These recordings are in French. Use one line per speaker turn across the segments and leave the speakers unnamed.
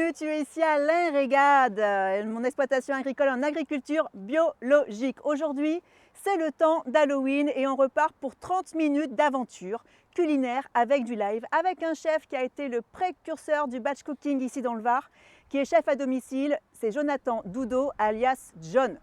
bienvenue, tu es ici à l'Ain-Régade, mon exploitation agricole en agriculture biologique. Aujourd'hui, c'est le temps d'Halloween et on repart pour 30 minutes d'aventure culinaire avec du live, avec un chef qui a été le précurseur du batch cooking ici dans le Var, qui est chef à domicile, c'est Jonathan Doudot alias John.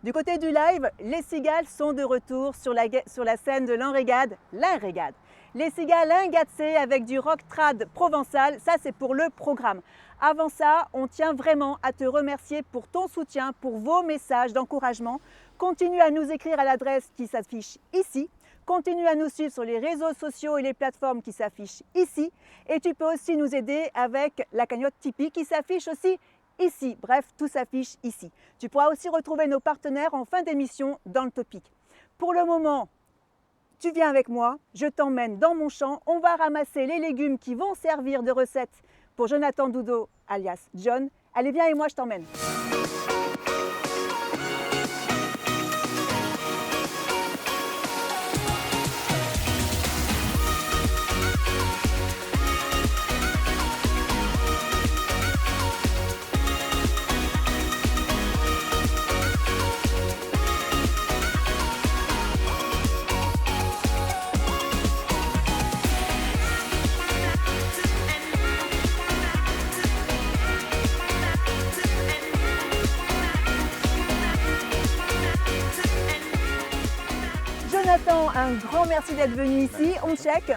Du côté du live, les cigales sont de retour sur la scène de l'Ain-Régade, l'Ain-Régade. Les cigales ingatsées avec du rock trad provençal, ça c'est pour le programme. Avant ça, on tient vraiment à te remercier pour ton soutien, pour vos messages d'encouragement. Continue à nous écrire à l'adresse qui s'affiche ici. Continue à nous suivre sur les réseaux sociaux et les plateformes qui s'affichent ici. Et tu peux aussi nous aider avec la cagnotte Tipeee qui s'affiche aussi ici. Bref, tout s'affiche ici. Tu pourras aussi retrouver nos partenaires en fin d'émission dans le topic. Pour le moment, tu viens avec moi, je t'emmène dans mon champ, on va ramasser les légumes qui vont servir de recette pour Jonathan Doudot alias John. Allez, viens et moi je t'emmène. Jonathan, un grand merci d'être venu ici, on check.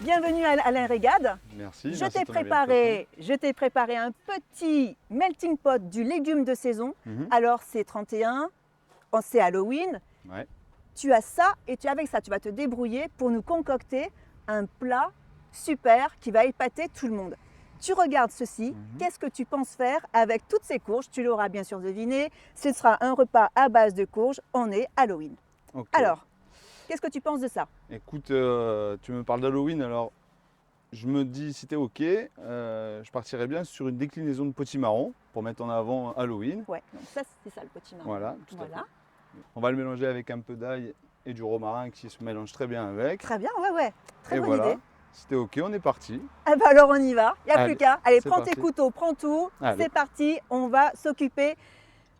Bienvenue à l'Ain-Régade.
Merci.
Je t'ai préparé un petit melting pot du légume de saison. Alors c'est 31, c'est Halloween.
Ouais.
Tu as ça et avec ça, tu vas te débrouiller pour nous concocter un plat super qui va épater tout le monde. Tu regardes ceci, qu'est-ce que tu penses faire avec toutes ces courges? Tu l'auras bien sûr deviné, ce sera un repas à base de courges, on est Halloween.
Okay.
Alors, qu'est-ce que tu penses de ça?
Écoute, tu me parles d'Halloween, alors je me dis si t'es ok, je partirais bien sur une déclinaison de potimarron pour mettre en avant Halloween.
Ouais, donc ça c'est ça le potimarron.
Voilà, tout à fait. On va le mélanger avec un peu d'ail et du romarin qui se mélange très bien avec.
Très bien, ouais, très bonne
voilà.
idée.
Si t'es ok, on est parti.
Ah bah alors on y va, il n'y a plus qu'à. Allez, prends tes couteaux, prends tout, c'est parti, on va s'occuper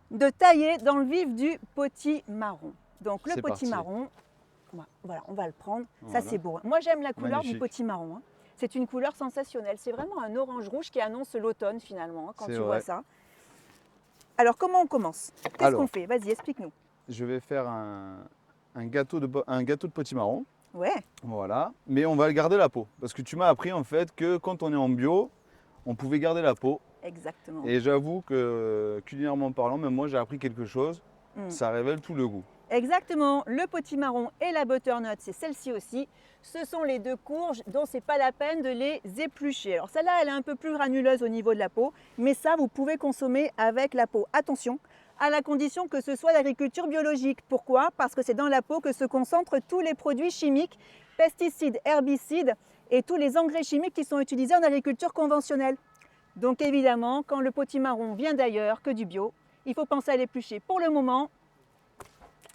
de tailler dans le vif du potimarron. Donc le potimarron, voilà, on va le prendre, ça c'est beau. Moi j'aime la couleur du potimarron, hein. C'est une couleur sensationnelle, c'est vraiment un orange rouge qui annonce l'automne finalement, hein, quand tu vois ça. Alors comment on commence? Qu'est-ce qu'on fait? Vas-y, explique-nous.
Je vais faire un gâteau de potimarron.
Ouais.
Voilà, mais on va garder la peau, parce que tu m'as appris en fait que quand on est en bio, on pouvait garder la peau.
Exactement.
Et j'avoue que culinairement parlant, même moi j'ai appris quelque chose, ça révèle tout le goût.
Exactement, le potimarron et la butternut, c'est celle-ci aussi. Ce sont les deux courges dont c'est pas la peine de les éplucher. Alors celle-là, elle est un peu plus granuleuse au niveau de la peau, mais ça, vous pouvez consommer avec la peau. Attention, à la condition que ce soit l'agriculture biologique. Pourquoi? Parce que c'est dans la peau que se concentrent tous les produits chimiques, pesticides, herbicides et tous les engrais chimiques qui sont utilisés en agriculture conventionnelle. Donc évidemment, quand le potimarron vient d'ailleurs que du bio, il faut penser à l'éplucher. Pour le moment,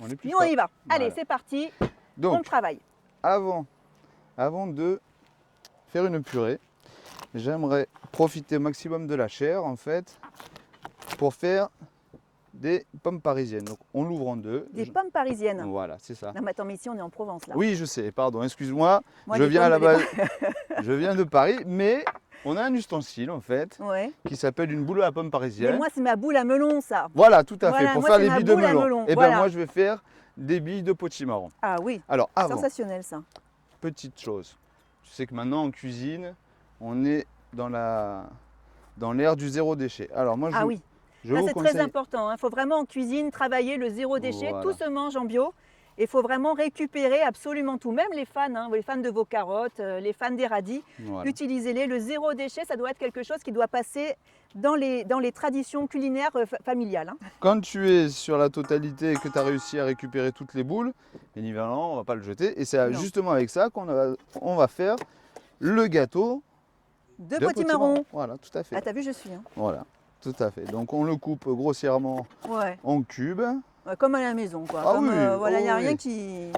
on y va. Allez, c'est parti,
donc,
on travaille.
Avant de faire une purée, j'aimerais profiter au maximum de la chair en fait pour faire des pommes parisiennes. Donc on l'ouvre en deux.
Des pommes parisiennes.
Voilà, c'est ça.
Non mais attends, mais ici on est en Provence là.
Oui, je sais, pardon, excuse-moi. Je viens à la base. Je viens de Paris, mais on a un ustensile en fait qui s'appelle une boule à pomme parisienne.
Mais moi c'est ma boule à melon ça.
Voilà, tout à fait, pour faire les billes de melon. Et
voilà.
bien moi je vais faire des billes de potimarron.
Ah oui,
alors, avant,
sensationnel ça.
Petite chose, tu sais que maintenant en cuisine, on est dans l'ère du zéro déchet. Alors moi
c'est très important, il faut vraiment en cuisine travailler le zéro déchet, tout se mange en bio. Il faut vraiment récupérer absolument tout, même les fans de vos carottes, les fans des radis, utilisez-les. Le zéro déchet, ça doit être quelque chose qui doit passer dans les traditions culinaires familiales.
Quand tu es sur la totalité et que tu as réussi à récupérer toutes les boules, bien évidemment, on ne va pas le jeter. Et c'est justement avec ça qu'on va faire le gâteau
de potimarron.
Voilà, tout à fait.
Ah, t'as vu, je suis.
Voilà, tout à fait. Donc on le coupe grossièrement en cubes.
Comme à la maison, quoi.
Ah oui,
voilà, il n'y a rien qui...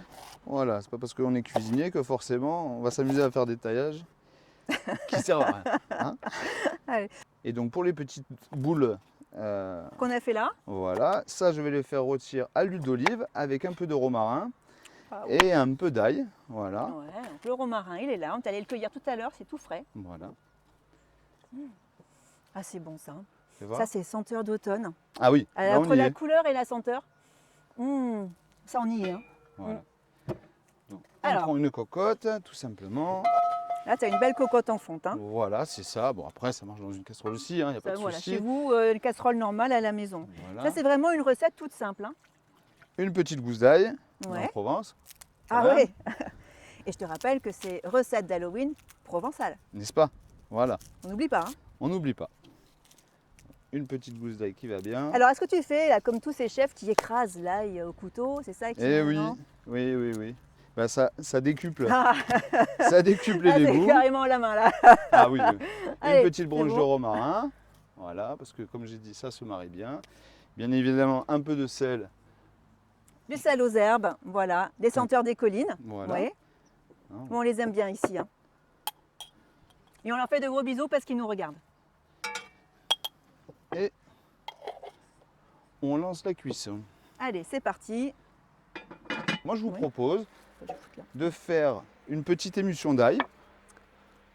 Voilà, c'est pas parce qu'on est cuisinier que forcément on va s'amuser à faire des taillages. qui servent à rien. Hein.
Allez.
Et donc pour les petites boules,
Qu'on a fait là.
voilà, ça je vais les faire rôtir à l'huile d'olive avec un peu de romarin
Ah oui.
et un peu d'ail. Voilà.
Ouais, donc le romarin, il est là. On est allé le cueillir tout à l'heure, c'est tout frais.
Voilà.
Ah, c'est bon ça.
Tu vois.
Ça, c'est senteur d'automne.
Ah oui, là, on
Entre
y
la
est.
couleur et la senteur, ça on y est. Hein.
Voilà. Donc, on
Alors.
prend une cocotte, tout simplement.
Là, tu as une belle cocotte en fonte. Hein.
Voilà, c'est ça. Bon, après, ça marche dans une casserole aussi, il n'y a pas
Ça,
de
voilà,
souci.
chez vous, une casserole normale à la maison.
Voilà.
Ça, c'est vraiment une recette toute simple. Hein.
Une petite gousse d'ail en
Ouais.
Provence.
Ah
Voilà.
oui. Et je te rappelle que c'est recette d'Halloween provençale.
N'est-ce pas? Voilà,
On n'oublie pas. Hein.
on n'oublie pas. Une petite gousse d'ail qui va bien.
Alors, est-ce que tu fais, là, comme tous ces chefs qui écrasent l'ail au couteau, c'est ça qui
Eh oui,
non
oui. Bah, ça décuple,
Ah,
ça décuple les
ah, c'est
dégoûts.
carrément la main là.
Ah oui, oui.
Allez,
Une petite
c'est
branche de
bon.
romarin. Voilà, parce que comme j'ai dit, ça se marie bien. Bien évidemment, un peu de sel.
Du sel aux herbes, voilà. Des senteurs des collines.
Voilà.
Ouais.
Hein.
Bon, on les aime bien ici. Hein. Et on leur fait de gros bisous parce qu'ils nous regardent.
Et on lance la cuisson.
Allez, c'est parti.
Moi, je vous
Oui.
propose
Je vais foutre là.
de faire une petite émulsion d'ail.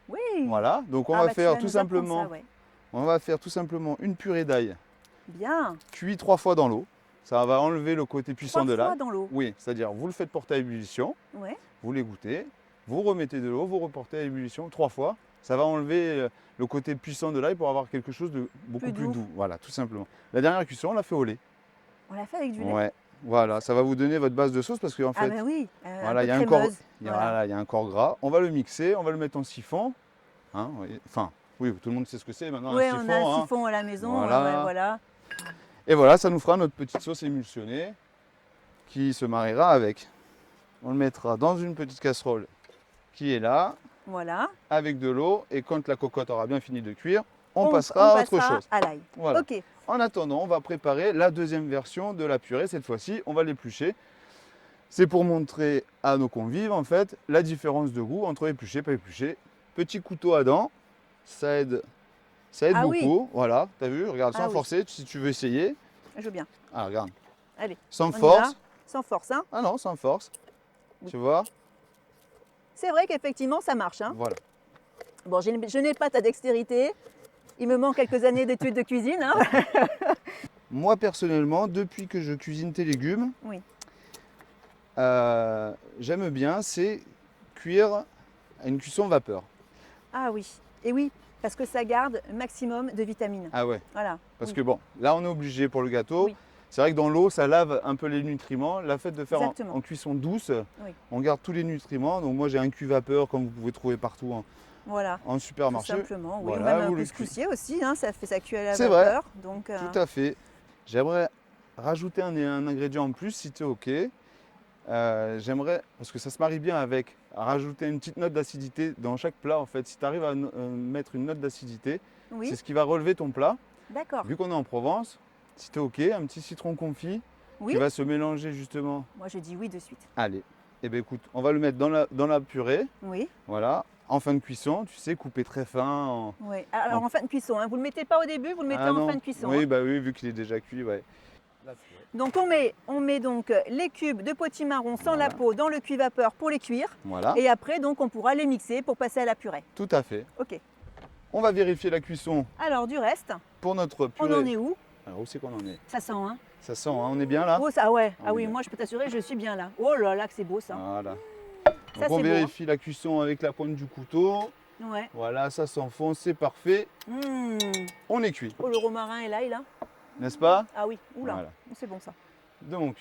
Oui.
Voilà, donc on
Ah,
va
bah, tu
faire
vas
tout
nous apprendre
simplement,
ça, ouais.
on va faire tout simplement une purée d'ail
Bien.
cuit 3 fois dans l'eau. Ça va enlever le côté puissant
3
de
fois
l'ail.
dans l'eau.
Oui, c'est-à-dire vous le faites porter à ébullition,
Ouais.
vous l'égouttez, vous remettez de l'eau, vous reportez à ébullition 3 fois. Ça va enlever le côté puissant de l'ail pour avoir quelque chose de beaucoup
Plus
plus
doux.
doux. Voilà, tout simplement. La dernière cuisson, on l'a fait au lait.
On l'a fait avec du lait.
Ouais, voilà, ça va vous donner votre base de sauce parce qu'en
Ah
fait,
ben oui.
voilà,
un
il y
peu
a un corps,
crémeuse. Voilà.
il y a un corps gras. On va le mixer, on va le mettre en siphon. Hein, enfin, oui, tout le monde sait ce que c'est maintenant,
Oui,
un
on
siphon.
a un
hein.
siphon à la maison.
Voilà.
Ouais, voilà.
Et voilà, ça nous fera notre petite sauce émulsionnée qui se mariera avec. On le mettra dans une petite casserole qui est là,
Voilà.
avec de l'eau. Et quand la cocotte aura bien fini de cuire, on passera à autre chose.
à l'ail.
Voilà.
Ok.
En attendant, on va préparer la deuxième version de la purée. Cette fois-ci, on va l'éplucher. C'est pour montrer à nos convives, en fait, la différence de goût entre épluché et pas épluché. Petit couteau à dents, ça aide
Ah oui.
beaucoup. Voilà, t'as vu, regarde,
Ah
sans
oui.
forcer, si tu veux essayer.
Je veux bien.
Ah, regarde,
Allez.
sans
On y
force.
va. Sans force. Hein.
Ah non, sans force.
Oui.
Tu vois,
C'est vrai qu'effectivement, ça marche. Hein.
voilà.
Bon, je n'ai pas ta dextérité. Il me manque quelques années d'études de cuisine. Hein.
Moi, personnellement, depuis que je cuisine tes légumes,
Oui.
j'aime bien, c'est cuire à une cuisson vapeur.
Ah oui. Et oui, parce que ça garde un maximum de vitamines.
Ah ouais,
Voilà.
parce
Oui.
que bon, là, on est obligé pour le gâteau.
Oui.
C'est vrai que dans l'eau, ça lave un peu les nutriments. La fait de faire
Exactement.
en cuisson douce,
Oui.
on garde tous les nutriments. Donc moi, j'ai un cuit vapeur, comme vous pouvez trouver partout
Voilà.
en
Tout
supermarché.
simplement. Oui.
Voilà,
Ou même
vous
un
le
couscoussier aussi. Hein. Ça cuit à la
C'est vrai.
vapeur. Donc,
Tout à fait. J'aimerais rajouter un ingrédient en plus, si tu es OK. J'aimerais, parce que ça se marie bien avec, rajouter une petite note d'acidité dans chaque plat. En fait, si tu arrives à mettre une note d'acidité,
oui.
c'est ce qui va relever ton plat.
D'accord.
Vu qu'on est en Provence, si tu es OK, un petit citron confit
Oui.
qui va se mélanger justement.
Moi, je dis oui de suite.
Allez, eh bien écoute, on va le mettre dans la purée.
Oui.
Voilà, en fin de cuisson, tu sais, coupé très fin.
Oui. Alors, en fin de cuisson. Hein. Vous ne le mettez pas au début, vous le mettez
Ah
en
non.
fin de cuisson.
Oui,
Hein.
bah oui, vu qu'il est déjà cuit, ouais. La purée.
Donc, on met donc les cubes de potimarron sans
Voilà.
la peau dans le cuit vapeur pour les cuire.
Voilà,
Et après, donc, on pourra les mixer pour passer à la purée.
tout à fait.
Ok.
On va vérifier la cuisson
Alors, du reste,
pour notre
on
purée.
en est où?
Alors où c'est qu'on en est?
Ça sent, hein?
Ça sent, hein, on est bien là?
Oh, ça, ouais.
On
Ah
est
oui,
bien.
moi, je peux t'assurer, je suis bien là. Oh là là, que c'est beau, ça.
Voilà.
Ça,
Donc
c'est
on
beau,
vérifie la cuisson avec la pointe du couteau.
Ouais.
Voilà, ça s'enfonce, c'est parfait.
Mmh.
On est cuit,
Oh, le romarin est là, il est là.
n'est-ce pas?
Ah oui, oula.
Voilà.
C'est bon, ça.
Donc,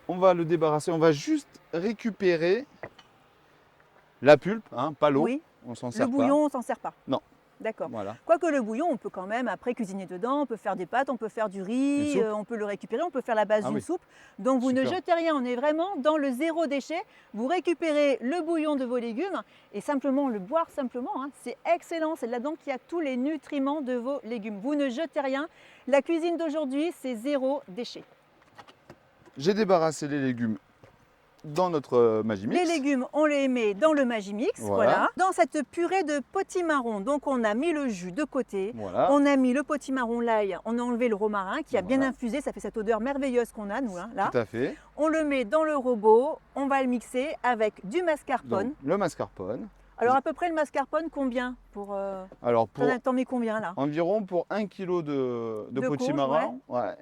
on va le débarrasser, on va juste récupérer la pulpe, hein, pas l'eau.
Oui.
On s'en
Le
sert
bouillon, on s'en sert pas.
Non.
D'accord.
pas. Voilà.
Quoique le bouillon, on peut quand même après cuisiner dedans, on peut faire des pâtes, on peut faire du
Une
riz,
soupe.
on peut le récupérer, on peut faire la base
Ah
d'une
oui.
soupe. Donc vous ne
Super.
jetez rien, on est vraiment dans le zéro déchet. Vous récupérez le bouillon de vos légumes et simplement le boire simplement, hein. C'est excellent, c'est là-dedans qu'il y a tous les nutriments de vos légumes. Vous ne jetez rien. La cuisine d'aujourd'hui, c'est zéro déchet.
J'ai débarrassé les légumes dans notre Magimix.
Les légumes, on les met dans le Magimix, voilà. Dans cette purée de potimarron, donc on a mis le jus de côté,
Voilà.
on a mis le potimarron, l'ail, on a enlevé le romarin qui a bien infusé, ça fait cette odeur merveilleuse qu'on a, nous, hein, là.
Tout à fait.
On le met dans le robot, on va le mixer avec du mascarpone.
Donc, le mascarpone.
Alors à peu près le mascarpone, combien pour,
Alors
t'en mets combien là?
environ pour 1 kg de potimarron,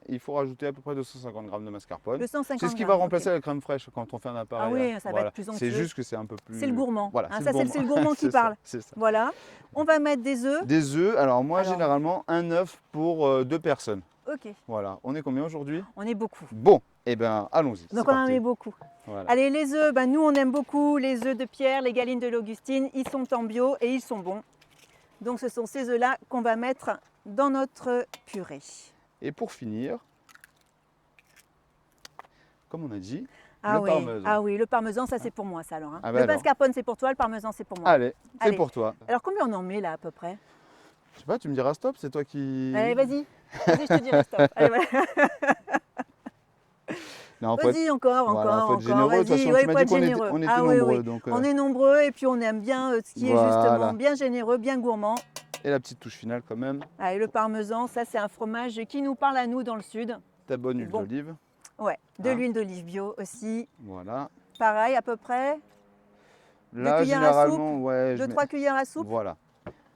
il faut rajouter à peu près 250 g de mascarpone.
250
c'est ce qui va remplacer la crème fraîche quand on fait un appareil.
Ah oui, ça va être plus onctueux.
C'est juste que c'est un peu plus...
C'est le gourmand,
Voilà,
hein, c'est le gourmand qui parle.
C'est ça.
Voilà, on va mettre des œufs.
Des œufs, alors moi généralement un œuf pour 2 personnes.
Ok.
Voilà, on est combien aujourd'hui?
On est beaucoup.
Bon, eh bien allons-y.
Donc on en met beaucoup.
Voilà.
Allez, les œufs, nous on aime beaucoup les œufs de Pierre, les galines de l'Augustine, ils sont en bio et ils sont bons. Donc ce sont ces œufs-là qu'on va mettre dans notre purée.
Et pour finir, comme on a dit,
le
parmesan.
Ah oui, le parmesan, ça c'est pour moi ça alors. Hein.
Ah bah
le mascarpone c'est pour toi, le parmesan c'est pour moi.
Allez, c'est pour toi.
Alors combien on en met là à peu près?
Je sais pas, tu me diras stop, c'est toi qui...
Allez, vas-y, je te dirai stop. Allez, voilà. Vas-y, encore.
Faut être généreux, de toute façon, tu m'as dit qu'on était nombreux. Donc,
on est nombreux et puis on aime bien ce qui est justement bien généreux, bien gourmand.
Et la petite touche finale quand même.
Allez, le parmesan, ça c'est un fromage qui nous parle à nous dans le sud.
Ta bonne huile d'olive.
Ouais, de l'huile d'olive bio aussi.
Voilà.
Pareil à peu près.
Là, généralement, ouais.
2-3 cuillères à soupe.
Voilà.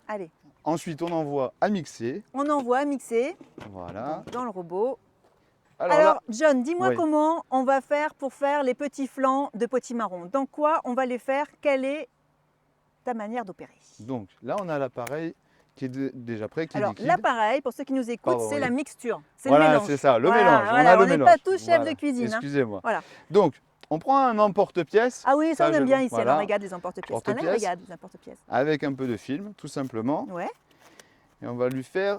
Allez.
Ensuite, on envoie à mixer.
On envoie à mixer.
Voilà.
Dans le robot.
Alors
là, John, dis-moi comment on va faire pour faire les petits flancs de potimarron. Dans quoi on va les faire? Quelle est ta manière d'opérer?
Donc là, on a l'appareil qui est déjà prêt, qui est liquide.
L'appareil, pour ceux qui nous écoutent, c'est la mixture. C'est
voilà,
le mélange.
C'est ça, le mélange.
On n'est pas tous chefs de cuisine.
Excusez-moi.
Voilà.
Donc, on prend un emporte-pièce.
Ah oui, ça on aime bien ici, on regarde les emporte-pièces.
Avec un peu de film, tout simplement.
Ouais.
Et on va lui faire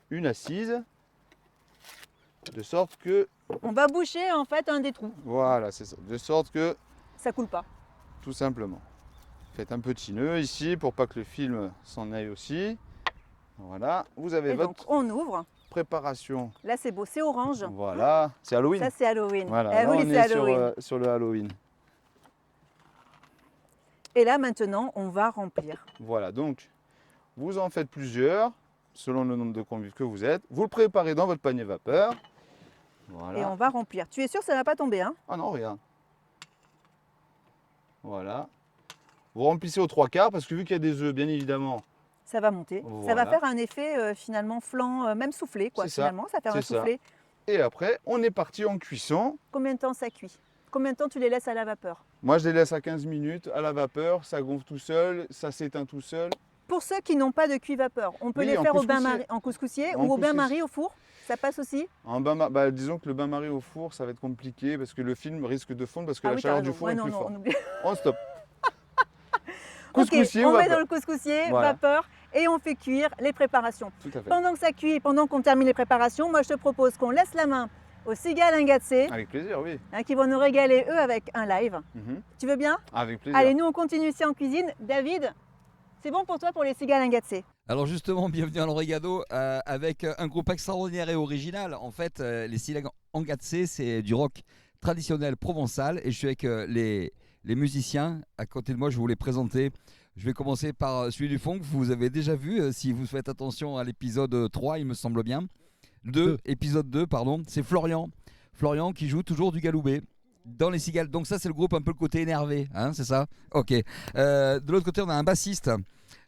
une assise. De sorte que...
On va boucher en fait un des trous.
Voilà, c'est ça. De sorte que...
Ça coule pas.
Tout simplement. Faites un petit nœud ici pour pas que le film s'en aille aussi. Voilà. Vous avez votre...
Donc on ouvre.
Préparation.
Là c'est beau, c'est orange.
Voilà. C'est Halloween.
Ça c'est Halloween.
Voilà. Là, on est sur le Halloween.
Et là maintenant on va remplir.
Voilà. Donc vous en faites plusieurs selon le nombre de convives que vous êtes. Vous le préparez dans votre panier vapeur. Voilà.
Et on va remplir. Tu es sûr que ça ne va pas tomber, hein?
Ah non, regarde. Voilà. Vous remplissez aux 3/4 parce que vu qu'il y a des œufs, bien évidemment.
Ça va monter. Voilà. Ça va faire un effet finalement flan, même soufflé, quoi. Finalement, ça fait un soufflé.
Et après, on est parti en cuisson.
Combien de temps ça cuit? Combien de temps tu les laisses à la vapeur?
Moi, je les laisse à 15 minutes à la vapeur. Ça gonfle tout seul, ça s'éteint tout seul.
Pour ceux qui n'ont pas de cuit vapeur, on peut les faire au bain-marie, en couscoussier ou au bain-marie au four? Ça passe aussi?
Disons que le bain-marie au four, ça va être compliqué parce que le film risque de fondre parce que la chaleur du four est plus forte. On stop.
Couscoussier on met dans le couscoussier, vapeur, et on fait cuire les préparations.
Tout à fait.
Pendant que ça cuit et pendant qu'on termine les préparations, moi je te propose qu'on laisse la main aux cigales Ingatsé.
Avec plaisir, oui.
Qui vont nous régaler eux avec un live. Tu veux bien?
Avec plaisir.
Allez, nous on continue ici en cuisine. David, c'est bon pour toi pour les cigales Ingatsé?
Alors justement, bienvenue à l'Origado avec un groupe extraordinaire et original. En fait, les cigales Ingatsé, c'est du rock traditionnel provençal et je suis avec les musiciens. À côté de moi, je vais vous les présenter. Je vais commencer par celui du fond que vous avez déjà vu, si vous faites attention à l'épisode 3, il me semble bien. Épisode 2, pardon, c'est Florian. Florian qui joue toujours du galoubet dans les cigales. Donc ça, c'est le groupe un peu le côté énervé, hein, c'est ça? Ok. De l'autre côté, on a un bassiste.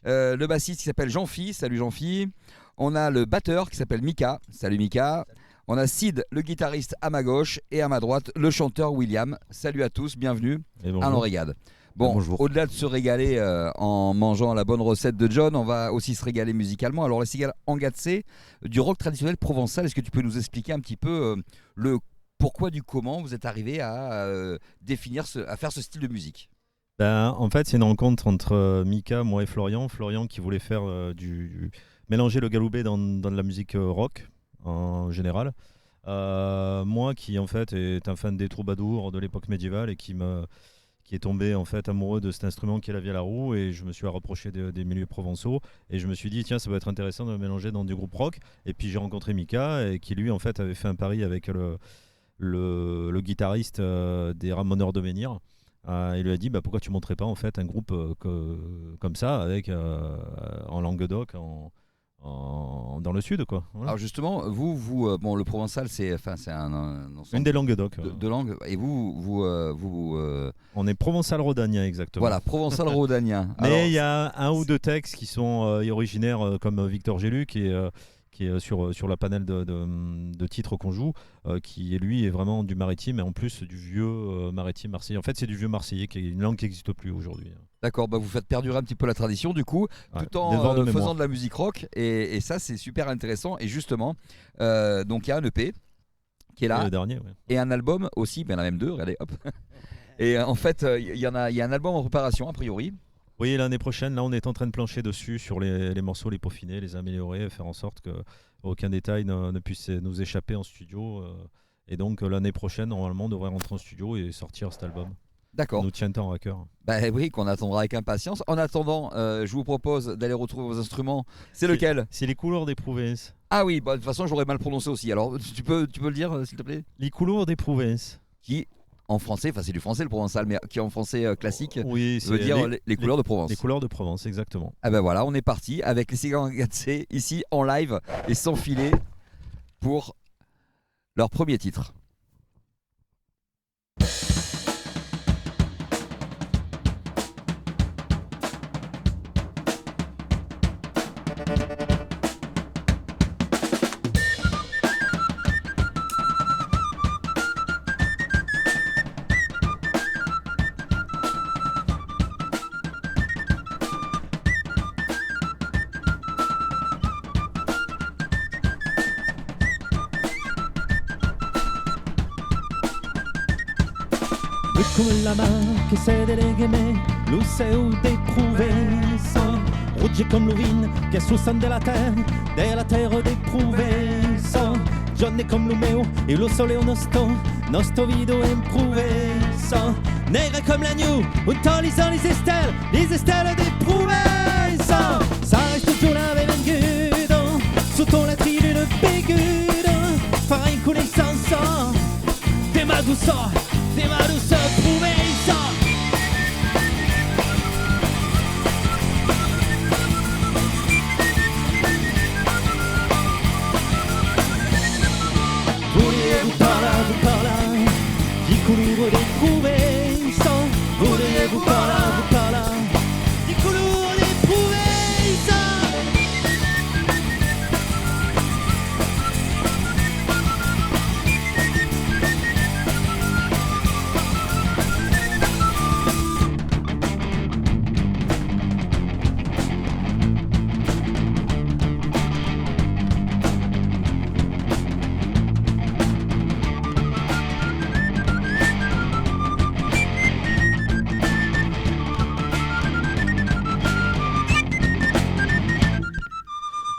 Le bassiste qui s'appelle Jean-Phi. Salut Jean-Phi. On a le batteur qui s'appelle Mika. Salut Mika. On a Sid, le guitariste, à ma gauche, et à ma droite, le chanteur William. Salut à tous, bienvenue à l'Origade. Bon, au-delà de se régaler en mangeant la bonne recette de John, on va aussi se régaler musicalement. Alors, les cigales Ingatsé, du rock traditionnel provençal, est-ce que tu peux nous expliquer un petit peu le pourquoi du comment vous êtes arrivé à à faire ce style de musique?
En fait, c'est une rencontre entre Mika, moi et Florian. Florian qui voulait faire mélanger le galoubet dans de la musique rock en général. Moi qui en fait est un fan des troubadours de l'époque médiévale et qui est tombé en fait amoureux de cet instrument qui est la vielle à roue, et je me suis rapproché des milieux provençaux et je me suis dit tiens, ça va être intéressant de le mélanger dans du groupe rock. Et puis j'ai rencontré Mika et qui lui en fait avait fait un pari avec le le guitariste des Ramoneurs de Menhir. Il lui a dit pourquoi tu montrais pas en fait un groupe comme ça avec en Languedoc, dans le sud quoi. Voilà.
Alors justement, vous bon, le provençal c'est un ensemble
Une des Languedoc.
de langues, et vous
On est provençal-rhodanien exactement.
voilà, provençal-rhodanien.
Mais il y a un ou deux textes qui sont originaires comme Victor Gélu qui est sur la panel de titres qu'on joue, qui lui est vraiment du maritime et en plus du vieux maritime marseillais. En fait, c'est du vieux marseillais, qui est une langue qui n'existe plus aujourd'hui.
D'accord, vous faites perdurer un petit peu la tradition du coup, tout en faisant de la musique rock, et ça c'est super intéressant. Et justement, donc il y a un EP qui est là,
le dernier,
et un album aussi, il y en a même deux, regardez, hop. Et en fait, il y a un album en préparation a priori.
Oui, l'année prochaine, là, on est en train de plancher dessus sur les morceaux, les peaufiner, les améliorer, faire en sorte qu'aucun détail ne puisse nous échapper en studio. Et donc, l'année prochaine, normalement, on devrait rentrer en studio et sortir cet album.
D'accord.
Ça nous tient tant à cœur.
Oui, qu'on attendra avec impatience. En attendant, je vous propose d'aller retrouver vos instruments. C'est lequel?
C'est les couleurs des Prouvences.
Ah oui, de toute façon, j'aurais mal prononcé aussi. Alors, tu peux le dire, s'il te plaît?
Les couleurs des Prouvences.
Qui, en français, c'est du français le provençal, mais qui en français classique
veut
dire les couleurs de Provence.
Les couleurs de Provence, exactement.
Ah voilà, on est parti avec les Cigales Enghatsés ici en live et sans filet pour leur premier titre.
Come la mar che sei delle gemme, lo seu dei Prouvençals. Rouge comme l'urine che susan della terre dei Prouvençals. Giorni comme le meu et lo sole nostro video in Prouvençals. Nere comme l'agneau, un temps les estelles dei Prouvençals. Ça reste toujours la vengude, sotto la tribune bégude. Faire une connaissance, des ma douceur Prouvençals. Voulez-vous parler di couleurs des Prouvençals? Voulez-vous parler di couleurs des Prouvençals?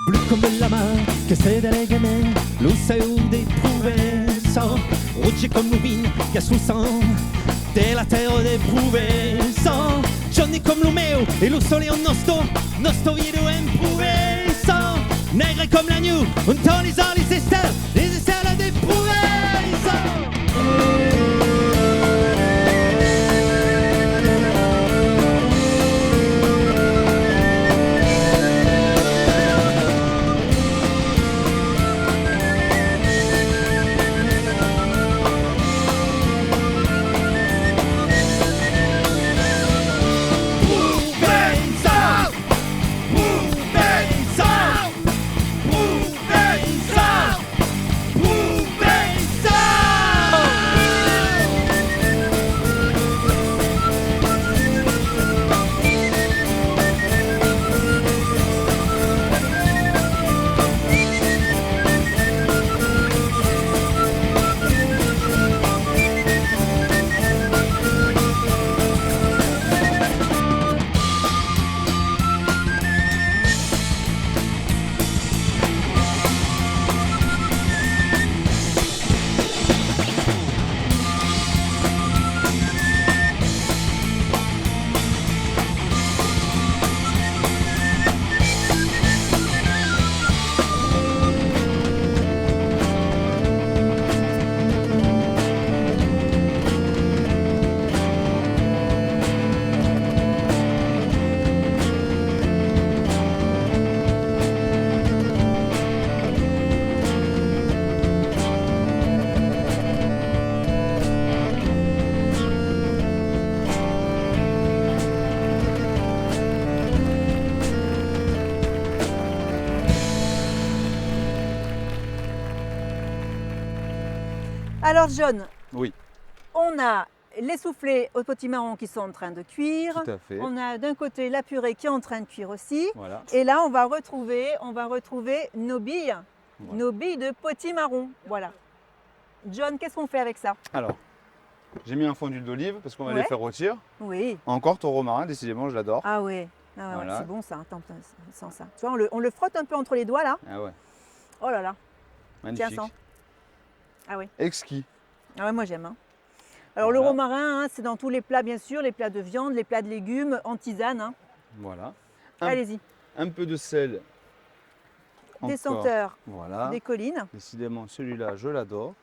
Blu come la mar che sei delle gemme, lo seu dei Prouvençals. Rouge comme le vin che sul sang della terra dei Prouvençals. Giorni come lo meu e lo sole on nostro video in Prouvençals. Negre comme l'agneau, un temps les estelles dei Prouvençals. Prouvençals,
Alors John,
Oui,
on a les soufflés au potimarron qui sont en train de cuire.
tout à fait.
On a d'un côté la purée qui est en train de cuire aussi.
Voilà.
Et là, on va retrouver nos billes,
Voilà.
nos billes de potimarron. Voilà. John, qu'est-ce qu'on fait avec ça?
Alors, j'ai mis un fond d'huile d'olive parce qu'on va
Ouais.
les faire rôtir.
Oui.
Encore ton romarin, décidément, je l'adore.
Ah ouais. Ah ouais,
Voilà.
c'est bon ça. Attends, sans ça. Tu vois, on le frotte un peu entre les doigts là.
Ah ouais,
Oh là là.
magnifique.
Tiens, sens. Ah oui.
Exquis.
Ah ouais, moi j'aime. Hein. Alors
Voilà.
le romarin, hein, c'est dans tous les plats bien sûr, les plats de viande, les plats de légumes, en tisane. Hein.
Voilà.
Allez-y.
Un peu de sel.
Des
Encore.
senteurs,
Voilà.
des collines.
Décidément, celui-là, je l'adore.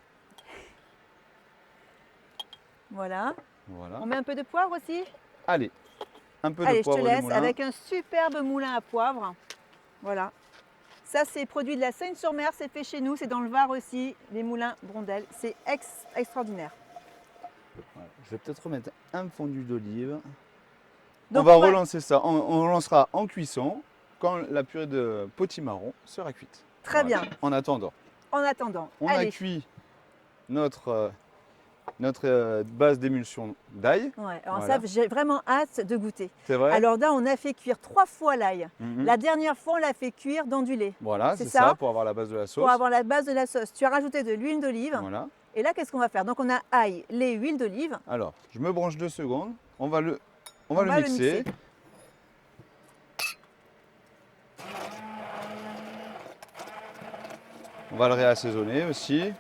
Voilà.
Voilà.
On met un peu de poivre aussi.
Allez, un peu de
Allez, je te
poivre du
laisse
moulin.
avec un superbe moulin à poivre. Voilà. Ça, c'est produit de la Seine-sur-Mer, c'est fait chez nous, c'est dans le Var aussi, les moulins Brondel. C'est extraordinaire.
Voilà. Je vais peut-être remettre un fondu d'olive. On
Donc,
va
ouais,
relancer ça. On relancera en cuisson quand la purée de potimarron sera cuite.
Très
Voilà.
bien.
En attendant,
En attendant,
on
allez.
a cuit notre base d'émulsion d'ail.
Ouais, alors
Voilà.
ça, j'ai vraiment hâte de goûter.
C'est vrai.
Alors là, on a fait cuire 3 fois l'ail.
Mhm.
La dernière fois, on l'a fait cuire dans du lait
Voilà,
c'est
c'est
ça.
ça pour avoir la base de la sauce.
pour avoir la base de la sauce. Tu as rajouté de l'huile d'olive.
Voilà.
Et là, qu'est-ce qu'on va faire? Donc, on a ail, lait, huile d'olive.
Alors, je me branche 2 secondes. On va le
va le
mixer.
mixer.
On va le réassaisonner aussi.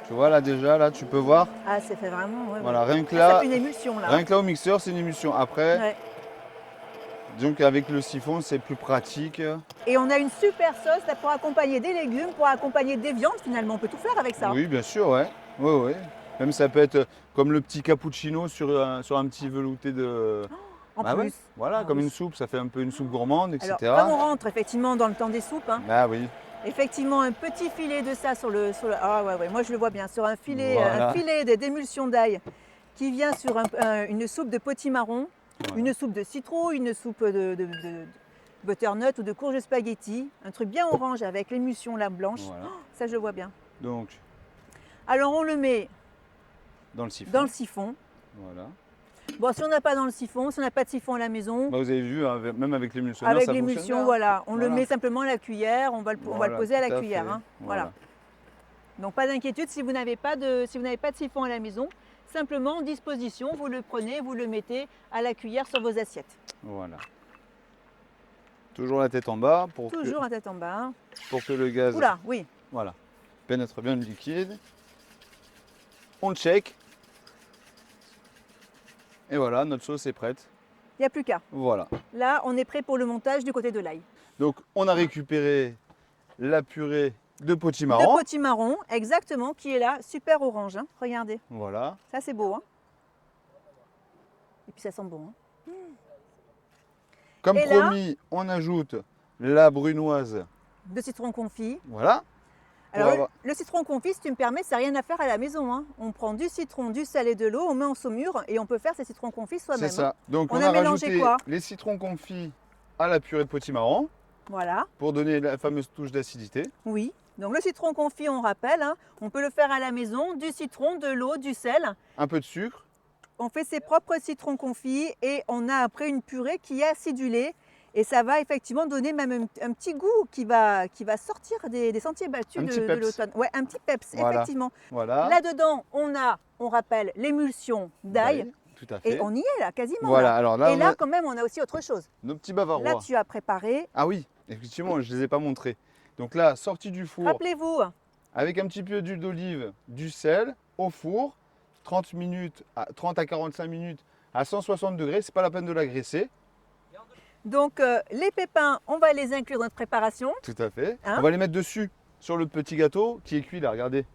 Tu vois là déjà, là tu peux voir.
Ah, c'est fait vraiment. Ouais,
Voilà, rien que
ouais. Ça
là,
fait une émulsion là.
rien que là au mixeur, c'est une émulsion. Après,
Ouais.
disons qu'avec le siphon, c'est plus pratique.
Et on a une super sauce là, pour accompagner des légumes, pour accompagner des viandes finalement. On peut tout faire avec ça.
Oui, bien sûr, ouais. Ouais, ouais. Même ça peut être comme le petit cappuccino sur un petit velouté de.
En
Bah
plus.
ouais, voilà,
Ah
comme
oui.
une soupe, ça fait un peu une soupe gourmande, etc.
Alors, comme on rentre effectivement dans le temps des soupes, hein,
Ah oui,
effectivement un petit filet de ça sur le. Ah ouais, ouais, moi je le vois bien, sur un filet,
Voilà.
un filet d'émulsion d'ail qui vient sur une soupe de potimarron,
Voilà.
une soupe de citrouille, une soupe de butternut ou de courge spaghetti, un truc bien orange avec l'émulsion là blanche.
Voilà.
Ça je le vois bien.
Donc,
Alors on le met
dans le siphon.
dans le siphon.
Voilà.
Bon, si on n'a pas dans le siphon, si on n'a pas de siphon à la maison,
Bah, vous avez vu, hein, même avec l'émulsionneur,
avec
ça fonctionne
l'émulsion,
bien.
voilà, on le
Voilà.
met simplement à la cuillère, on va le
Voilà,
poser à la
tout
cuillère.
fait.
Hein. Voilà. Donc pas d'inquiétude si vous n'avez pas de siphon à la maison, simplement en disposition, vous le prenez, vous le mettez à la cuillère sur vos assiettes.
Voilà. Toujours la tête en bas
Toujours à tête en bas.
pour que le gaz
Oula, oui.
voilà, pénètre bien le liquide. On le check. Et voilà, notre sauce est prête.
Il n'y a plus qu'à.
Voilà.
Là, on est prêt pour le montage du côté de l'ail.
Donc on a récupéré la purée de
Le
potimarron.
potimarron, exactement, qui est là, super orange. Hein. Regardez,
Voilà.
ça c'est beau. Hein. Et puis ça sent bon. Hein.
Comme
Et là
promis, on ajoute la brunoise.
De citron confit.
Voilà. Pour
Alors,
avoir-
le citron confit, si tu me permets, c'est rien à faire à la maison. Hein. On prend du citron, du sel et de l'eau, on met en saumure et on peut faire ces citrons confits soi-même.
C'est ça. Donc
On
on
a
a
mélangé
rajouté
quoi
les citrons confits à la purée de potimarron
Voilà,
pour donner la fameuse touche d'acidité.
oui. Donc le citron confit, on rappelle, hein, on peut le faire à la maison, du citron, de l'eau, du sel.
Un peu de sucre.
On fait ses propres citrons confits et on a après une purée qui est acidulée. Et ça va effectivement donner même un petit goût qui va sortir des sentiers battus
Un petit
de
peps.
l'automne. Ouais, un petit peps,
Voilà.
effectivement.
Voilà.
Là-dedans, on rappelle, l'émulsion d'ail.
Tout à fait.
Et on y est là, quasiment.
Voilà,
là.
alors là,
Et
on
là,
a
quand même, on a aussi autre chose.
nos petits bavarois.
Là, tu as préparé,
Ah oui, effectivement, je ne les ai pas montrés. Donc là, sorti du four,
rappelez-vous,
avec un petit peu d'huile d'olive, du sel, au four, 30 à 45 minutes à 160 degrés, c'est pas la peine de la graisser.
donc les pépins, on va les inclure dans notre préparation.
Tout à fait.
Hein?
On va les mettre dessus, sur le petit gâteau qui est cuit là, regardez.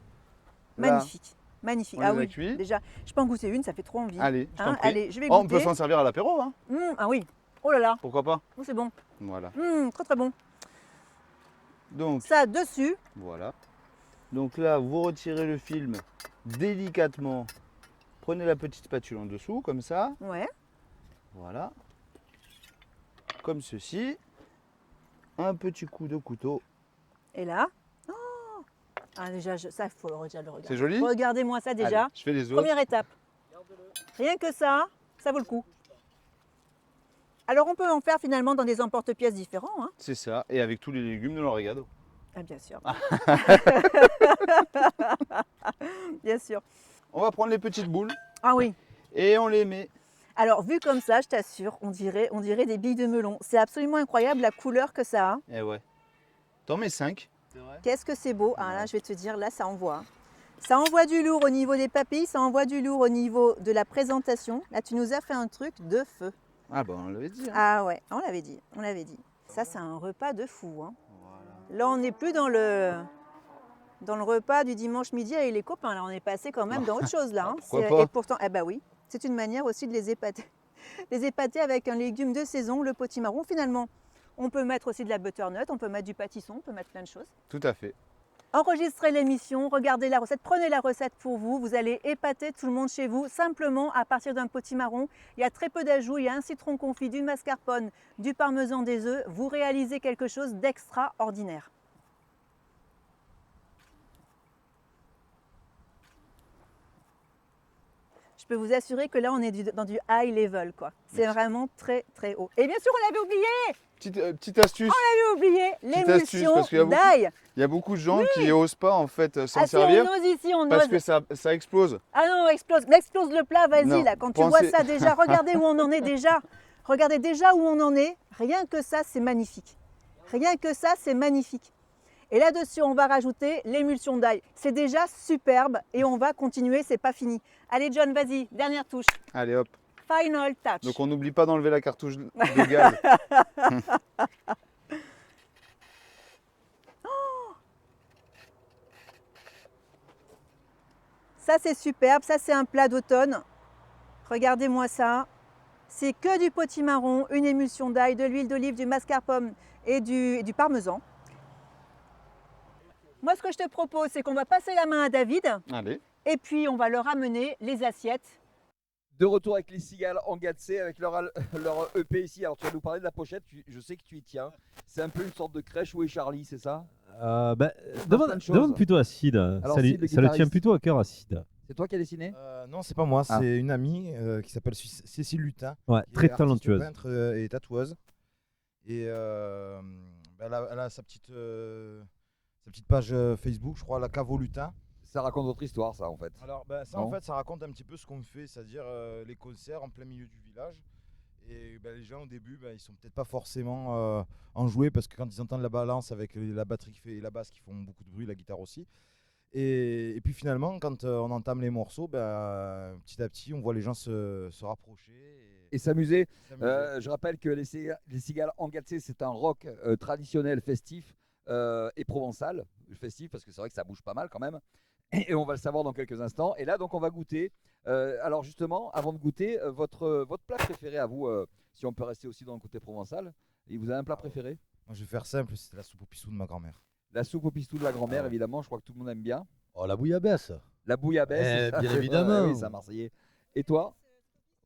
Là,
Magnifique, magnifique.
on
Ah
les a
oui,
cuits.
déjà, je peux en goûter une, ça fait trop envie.
Allez, je t'en
Hein,
prie.
allez, je vais
Oh, on
goûter.
peut s'en servir à l'apéro, hein.
Ah oui, oh là là,
Pourquoi pas.
oh, c'est bon.
Voilà.
Très très bon.
Donc,
Ça dessus,
voilà. Donc là, vous retirez le film délicatement. Prenez la petite spatule en dessous, comme ça.
ouais.
Voilà. Comme ceci. Un petit coup de couteau.
Et là, Ah, déjà, ça, il faut déjà le regarder.
C'est joli?
Regardez-moi ça déjà.
Allez, je fais les autres.
Première étape. Rien que ça vaut le coup. Alors, on peut en faire finalement dans des emporte-pièces différents. Hein.
C'est ça, et avec tous les légumes de l'origado.
Ah, bien sûr. Bien sûr.
On va prendre les petites boules
Ah oui.
et on les met.
Alors, vu comme ça, je t'assure, on dirait des billes de melon. C'est absolument incroyable la couleur que ça a.
Eh ouais. T'en mets 5.
Qu'est-ce que c'est beau. Ah là, je vais te dire, là, ça envoie. Ça envoie du lourd au niveau des papilles, ça envoie du lourd au niveau de la présentation. Là, tu nous as fait un truc de feu.
Ah bah on l'avait dit. Hein.
Ah ouais, on l'avait dit, on l'avait dit. Ça, c'est un repas de fou. Hein. Là, on n'est plus dans le repas du dimanche midi avec les copains. Là, on est passé quand même dans autre chose là. Hein.
Pourquoi pas?
Et pourtant, eh ben oui, c'est une manière aussi de les épater. Les épater avec un légume de saison, le potimarron. Finalement, on peut mettre aussi de la butternut, on peut mettre du pâtisson, on peut mettre plein de choses.
Tout à fait.
Enregistrez l'émission, regardez la recette, prenez la recette pour vous. Vous allez épater tout le monde chez vous simplement à partir d'un potimarron. Il y a très peu d'ajouts, il y a un citron confit, du mascarpone, du parmesan, des œufs. Vous réalisez quelque chose d'extraordinaire. Je peux vous assurer que là, on est dans du high level, quoi. C'est vraiment très, très haut. Et bien sûr, on l'avait oublié,
Petite astuce.
on l'avait oublié,
Petite astuce,
l'émulsion
parce qu'il y a beaucoup-
d'ail.
Il y a beaucoup de gens qui n'osent pas en fait s'en
Ah si, on
servir
ose ici, on
parce
ose.
que ça explose.
Ah non, explose le plat, vas-y
Non,
là, quand tu
pensez-
vois ça déjà, regardez où on en est déjà. Regardez déjà où on en est, rien que ça c'est magnifique. Rien que ça c'est magnifique. Et là-dessus on va rajouter l'émulsion d'ail. C'est déjà superbe et on va continuer, c'est pas fini. Allez John, vas-y, dernière touche.
Allez hop.
Final touch.
Donc on n'oublie pas d'enlever la cartouche de gaz.
Ça c'est superbe, ça c'est un plat d'automne. Regardez-moi ça. C'est que du potimarron, une émulsion d'ail, de l'huile d'olive, du mascarpone et du parmesan. Moi ce que je te propose c'est qu'on va passer la main à David
Allez.
et puis on va leur amener les assiettes.
De retour avec les Cigales en Gatsé, avec leur EP ici. Alors tu vas nous parler de la pochette, je sais que tu y tiens. C'est un peu une sorte de crèche. Où est Charlie, c'est ça?
Bah,
plein de choses.
demande plutôt à Sid.
Alors,
Ça,
Sid, le
ça le tient
guitariste.
plutôt à cœur à Sid.
C'est toi qui as dessiné?
Non, c'est pas moi,
Ah.
c'est une amie qui s'appelle Cécile Lutin.
Ouais,
qui est
très
artiste
talentueuse.
peintre et tatoueuse. Et elle a sa petite page Facebook, je crois, la Cavo Lutin.
Ça raconte votre histoire, ça en fait.
Alors ça
Non.
en fait ça raconte un petit peu ce qu'on fait, c'est-à-dire les concerts en plein milieu du village. Et les gens au début ils sont peut-être pas forcément enjoués parce que quand ils entendent la balance avec la batterie qui fait et la basse qui font beaucoup de bruit, la guitare aussi. Et puis finalement quand on entame les morceaux, petit à petit on voit les gens se rapprocher
Et s'amuser.
s'amuser.
Je rappelle que les Cigales en Gatsé, c'est un rock traditionnel, festif et provençal. Festif parce que c'est vrai que ça bouge pas mal quand même. Et on va le savoir dans quelques instants. Et là, donc, on va goûter. Alors, justement, avant de goûter, votre plat préféré à vous, si on peut rester aussi dans le côté provençal, et vous avez un plat préféré?
Moi je vais faire simple, c'était la soupe au pissou de ma grand-mère.
La soupe au pistou de la grand-mère,
Ah ouais.
évidemment, je crois que tout le monde aime bien.
Oh, la bouillabaisse.
La bouillabaisse,
Eh,
ça,
bien
c'est vrai,
évidemment.
oui, c'est un Marseillais. Et toi,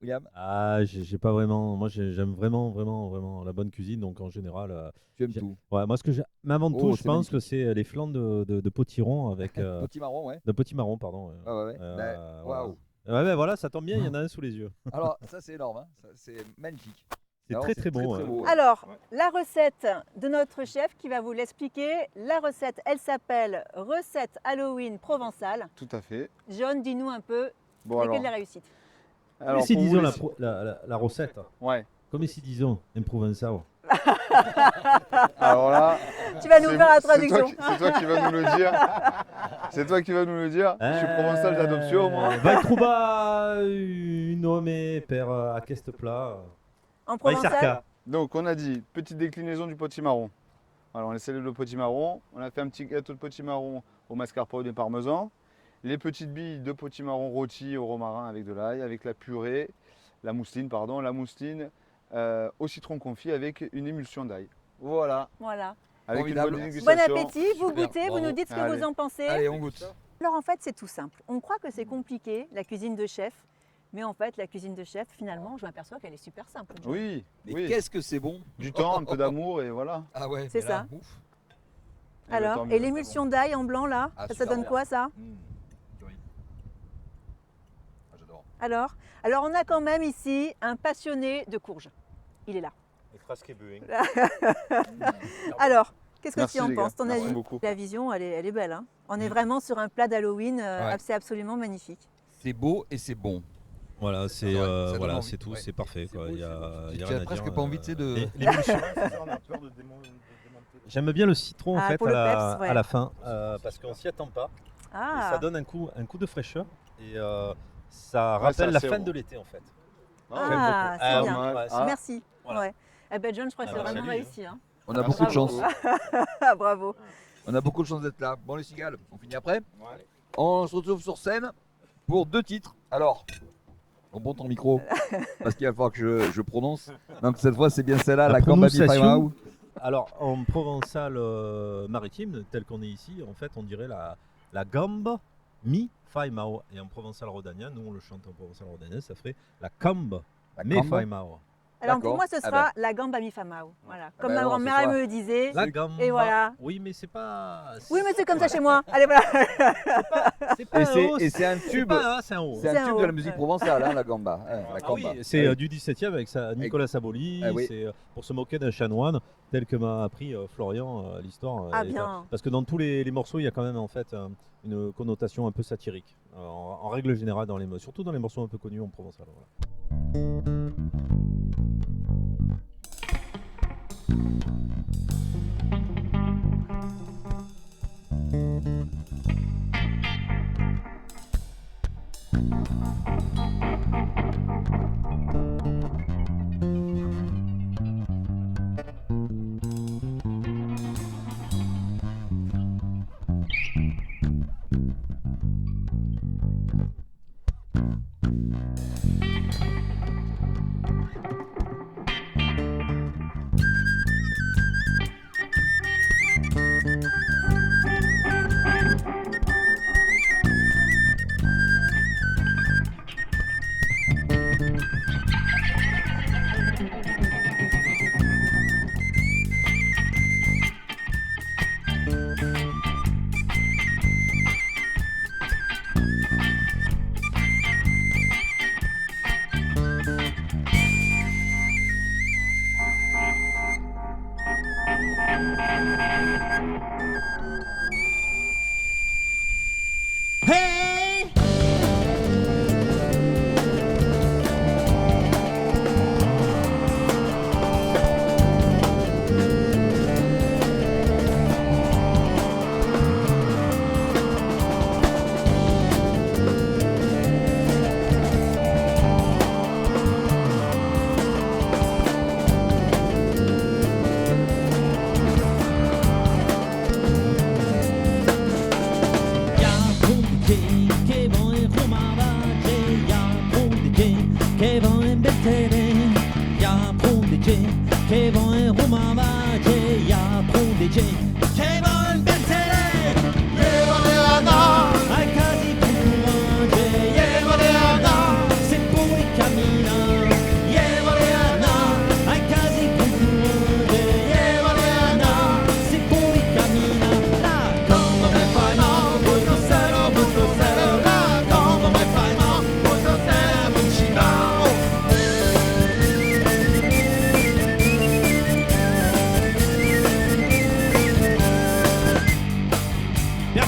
William,
Ah, j'ai pas vraiment. Moi, j'aime vraiment la bonne cuisine. Donc, en général,
tu aimes
j'ai-
tout?
ouais, moi, mais avant de
Oh,
tout, je
c'est
pense que
magnifique.
c'est les flancs de potiron avec.
Petit marron, ouais.
De potimarron, pardon. Ouais.
Ah ouais.
Voilà.
Waouh.
Ouais, voilà, ça tombe bien, il y en a un sous les yeux.
Alors, ça, c'est énorme. Hein. Ça, c'est magnifique.
C'est
Alors,
très bon. ouais.
beau, ouais.
Alors, la recette de notre chef qui va vous l'expliquer. La recette, elle s'appelle recette Halloween provençale.
Tout à fait.
John, dis-nous un peu
Bon
lesquelles
alors.
la réussite.
Alors
Mais si
pour vous
disons
laisser-
la recette,
Ouais.
comme si disons un provençal.
Alors là.
Tu vas nous
c'est-
faire la
c'est toi
traduction.
C'est toi qui vas nous le dire. C'est toi qui vas nous le dire. Je suis provençal d'adoption moi.
Vai trouver un homme per aquest plat.
En
Vai
provençal,
cercar.
Donc on a dit petite déclinaison du potimarron. Alors on a scellé le potimarron, on a fait un petit gâteau de potimarron au mascarpone et parmesan, les petites billes de potimarron rôti au romarin avec de l'ail, avec la purée, la mousseline au citron confit avec une émulsion d'ail. Voilà,
voilà.
avec une
Formidable.
bonne
Bon
dégustation.
appétit, vous
Super,
goûtez, vous
bravo.
nous dites ce que
Allez.
vous en pensez.
Allez, on goûte.
Alors en fait, c'est tout simple. On croit que c'est compliqué, la cuisine de chef, mais en fait, la cuisine de chef, finalement, je m'aperçois qu'elle est super simple. John.
Oui,
Mais
oui.
qu'est-ce que c'est bon!
Du temps, un peu d'amour et voilà.
Ah ouais,
C'est
mais là,
ça.
ouf.
Alors,
tant
et
mieux,
l'émulsion d'ail en blanc là,
Ah,
ça
super
donne
bien.
quoi ça?
Curry. Ah, j'adore.
Alors, on a quand même ici un passionné de courges. Il est là. Alors, qu'est-ce que
Merci,
tu en
les gars.
penses? Ton
Merci
avis?
beaucoup.
La vision, elle est belle. Hein, on est vraiment sur un plat d'Halloween,
Ouais.
c'est absolument magnifique.
C'est beau et c'est bon.
Voilà, c'est
Ça donne
voilà,
envie.
c'est tout,
Ouais.
c'est parfait.
C'est
Quoi.
beau,
Il y
c'est
a,
bon.
il y a
Tu
rien
as
à
presque
dire.
pas envie, tu sais, de-
L'émulsion.
C'est ça, on a peur de démonter.
J'aime bien le citron en
Ah,
fait
pour
à
le
la,
peps, ouais.
à la fin parce qu'on s'y attend pas. Et
Ah,
ça donne un coup de fraîcheur et ça
Ouais,
rappelle
c'est
la
assez
fin
bon.
de l'été en fait.
Ah,
J'aime beaucoup.
c'est
oui,
bien.
ouais,
Ah.
merci.
Voilà.
Ouais. Eh ben John, je crois que
Ah,
c'est
bah,
vraiment
salut,
réussi. Hein.
On a
Merci
beaucoup de chance.
beaucoup.
Ah, bravo.
On a beaucoup de chance d'être là. Bon, les cigales, on finit après. On se retrouve sur scène pour 2 titres. Alors, on monte ton micro parce qu'il va falloir que je prononce. Donc cette fois, c'est bien celle-là, la Gamba
prononciation,
Bifai.
alors en provençal maritime, tel qu'on est ici, en fait, on dirait la gamba mi fai mao. Et en provençal rhodanien, nous on le chante en provençal rhodanien, ça ferait la camba
La
me
gamba.
fai mao.
Alors
D'accord.
pour moi, ce
Ah
sera la gamba mi famao. Voilà. Comme
ben
ma
non,
grand-mère
ce
elle
soir.
me le disait.
La gamba.
Et voilà.
Oui, mais c'est pas.
Oui, mais c'est comme ça chez moi. Allez, voilà.
C'est pas
Et
un haut,
c'est un
c'est
tube.
pas un, c'est un haut.
C'est
C'est
un
un
tube de
haut,
la musique
ouais.
provençale, hein, la gamba. Hein, la
Ah oui,
gamba.
c'est
Ah oui.
du 17e avec Nicolas Saboli.
Ah oui.
C'est pour se moquer d'un chanoine, tel que m'a appris Florian l'histoire.
Ah
Et
bien.
parce que dans tous les morceaux, il y a quand même en fait une connotation un peu satirique. En règle générale, surtout dans les morceaux un peu connus en provençal. Voilà.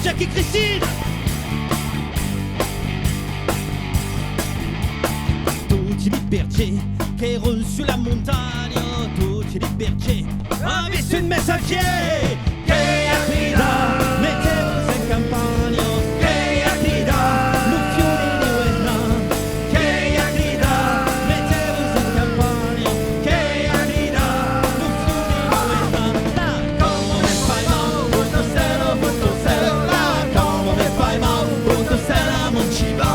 Jack et Christine. Tutti li berger che erano sulla montagna, tutti li berger ha visto il messaggero che attira, mettevo in campagna, che attira, lo fiore di Uenna, che attira, mettevo in campagna, che attira, lo fiore di Uenna, la come me fai mal, punto zero, la come me fai mal, punto zero, non ci va.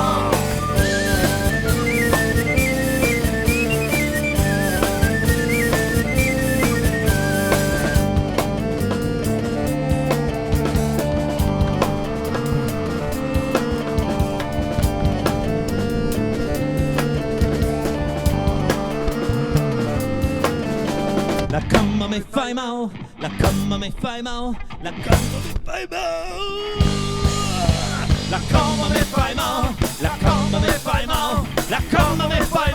mi fai mal, la cama mi fai mal, la cama mi fai mal. La cama mi fai mal, la cama mi fai mal, la cama mi fai